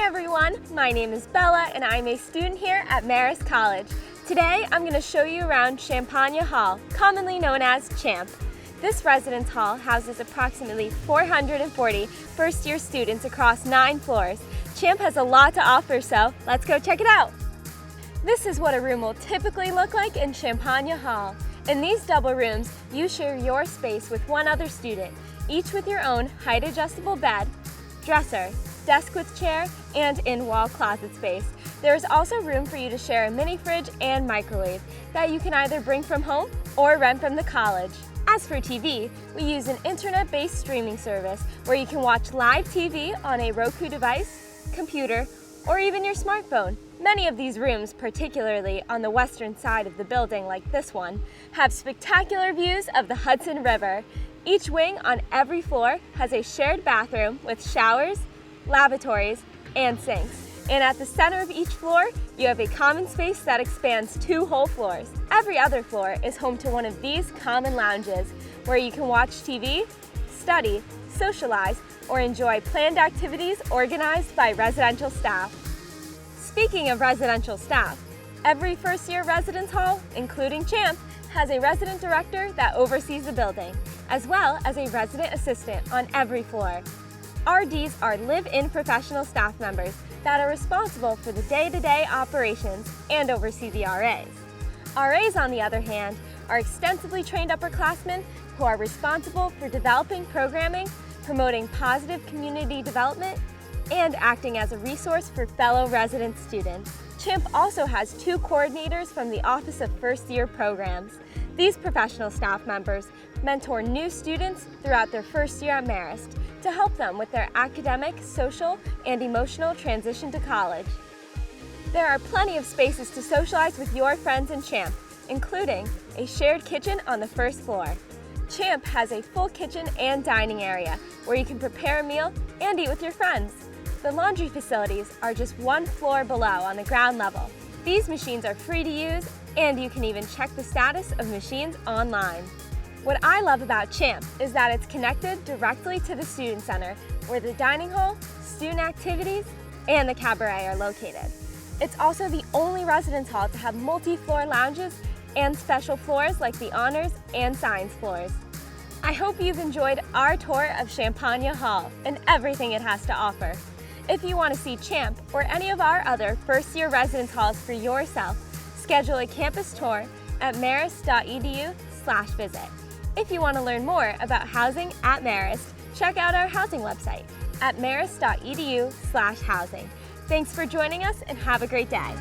Hi everyone, my name is Bella and I'm a student here at Marist College. Today I'm going to show you around Champagnat Hall, commonly known as CHAMP. This residence hall houses approximately 440 first-year students across 9 floors. CHAMP has a lot to offer, so let's go check it out. This is what a room will typically look like in Champagnat Hall. In these double rooms, you share your space with one other student, each with your own height-adjustable bed, dresser, desk with chair, and in-wall closet space. There is also room for you to share a mini fridge and microwave that you can either bring from home or rent from the college. As for TV, we use an internet-based streaming service where you can watch live TV on a Roku device, computer, or even your smartphone. Many of these rooms, particularly on the western side of the building like this one, have spectacular views of the Hudson River. Each wing on every floor has a shared bathroom with showers, lavatories, and sinks. And at the center of each floor, you have a common space that expands 2 whole floors. Every other floor is home to one of these common lounges where you can watch TV, study, socialize, or enjoy planned activities organized by residential staff. Speaking of residential staff, every first-year residence hall, including CHAMP, has a resident director that oversees the building, as well as a resident assistant on every floor. RDs are live-in professional staff members that are responsible for the day-to-day operations and oversee the RAs. RAs, on the other hand, are extensively trained upperclassmen who are responsible for developing programming, promoting positive community development, and acting as a resource for fellow resident students. CHAMP also has 2 coordinators from the Office of First Year Programs. These professional staff members mentor new students throughout their first year at Marist to help them with their academic, social, and emotional transition to college. There are plenty of spaces to socialize with your friends in CHAMP, including a shared kitchen on the first floor. CHAMP has a full kitchen and dining area where you can prepare a meal and eat with your friends. The laundry facilities are just 1 floor below on the ground level. These machines are free to use, and you can even check the status of machines online. What I love about CHAMP is that it's connected directly to the Student Center, where the dining hall, student activities, and the cabaret are located. It's also the only residence hall to have multi-floor lounges and special floors like the honors and science floors. I hope you've enjoyed our tour of Champagnat Hall and everything it has to offer. If you want to see CHAMP or any of our other first-year residence halls for yourself, schedule a campus tour at marist.edu/visit. If you want to learn more about housing at Marist, check out our housing website at marist.edu/housing. Thanks for joining us and have a great day.